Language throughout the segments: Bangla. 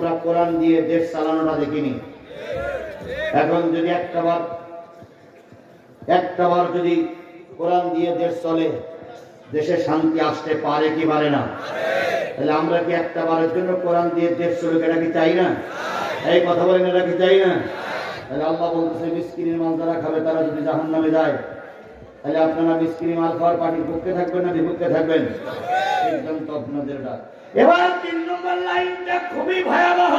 আমরা কোরআন দিয়ে দেশ চালানোটা দেখিনি। এখন যদি একটাবার যদি কোরআন দিয়ে দেশ চলে, দেশে শান্তি আসতে পারে কি পারে না? তাহলে আমরা কি একটাবারের জন্য কোরআন দিয়ে দেশ চলুক এটা কি চাই না? এই কথা বলেন, এটা কি চাই না? তাহলে আল্লাহ বলতেছে মিসকিনের মাল যারা খাবে তারা যদি জাহান্নামে যায়, তাহলে আপনারা মিসকিনি মাল খাওয়ার পার্টির পক্ষে থাকবেন না বিপক্ষে থাকবেন? সিদ্ধান্ত আপনাদের। এবার 3 নম্বর লাইনটা খুবই ভয়াবহ।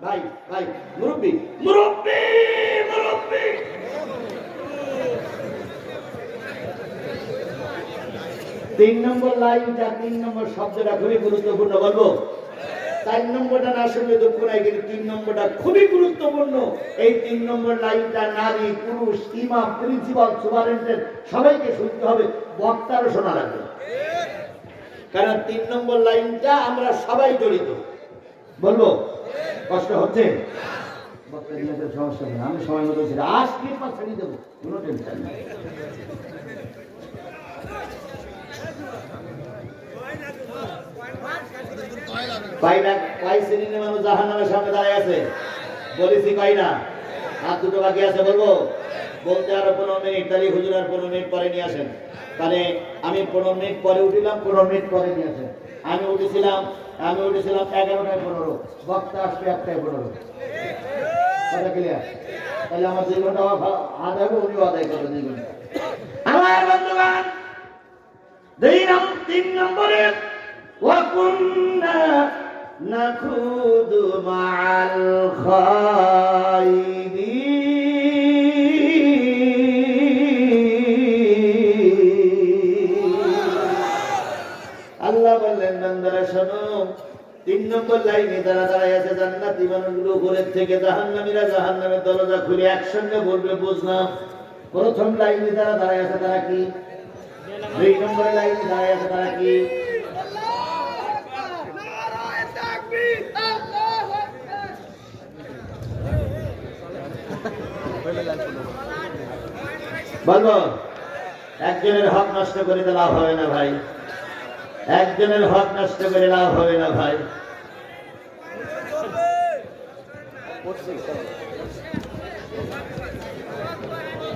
ভাই ভাই মুরব্বি মুরব্বি মুরব্বি 3 নম্বর লাইনটা, 3 নম্বর শব্দটা খুবই গুরুত্বপূর্ণ। বলবো 4 নম্বরটা না শুনলে দুঃখ নাই, কিন্তু 3 নম্বরটা খুবই গুরুত্বপূর্ণ। এই 3 নম্বর লাইনটা নারী পুরুষ ইমাম প্রিন্সিপাল সুপারিনটেন্ডেন্ট সবাইকে শুনতে হবে, বক্তারও শোনা লাগবে। কারণ 3 নম্বর লাইনটা আমরা সবাই জড়িত। বলবো কষ্ট হচ্ছে? সমস্যা নেই, আমি সময় মতো আজকে ছাড়িয়ে দেবো, কোনো টেনশন নেই। মানুষ জাহান্নামের সামনে দাঁড়িয়ে আছে, বলেছি কয়টা? আর 2টো বাকি আছে। বলবো বলতে আরো 15 মিনিট, তাহলে হুজুর আর 15 মিনিট পরে নিয়ে আসেন। তাহলে আমি 15 মিনিট পরে উঠিলাম, 15 মিনিট পরে নিয়ে আসেন। আমি উঠেছিলাম 11টায় 15, বক্তা আসবে 1টায় 15। কথা ক্লিয়ার? তাহলে আমার 2 ঘন্টা আদায় হবে, উনিও আদায় করবেন 2 ঘন্টা। আমার বন্ধুগণ 3 নম্বরে ওয়াকুন্না নাখুদু মাআল খাইদিন। আল্লাহ বললেন বান্দারা শোনো, 3 নম্বর লাইনে যারা দাঁড়ায় আছে জান্নাতি মানুষগুলো উপরের থেকে জাহান্নামীরা জাহান্নামের দরজা খুলে একসঙ্গে বলবে বুঝলাম। প্রথম লাইনে যারা দাঁড়ায় আছে তারা কি? 2 নম্বর লাইনে দাঁড়ায় আছে তারা কি? বলবো একজনের হক নষ্ট করে তো লাভ হবে না ভাই, একজনের হক নষ্ট করে লাভ হবে না ভাই।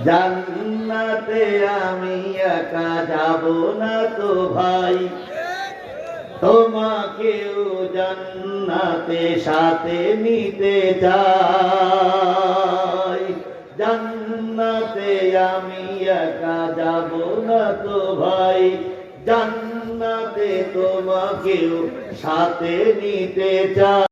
জান্নাতে আমি একা যাব না তো ভাই, তোমাকেও জান্নাতে সাথে নিতে চাই। জান্নাতে আমি একা যাব না তো ভাই, জান্নাতে তোমাকেও সাথে নিতে চাই।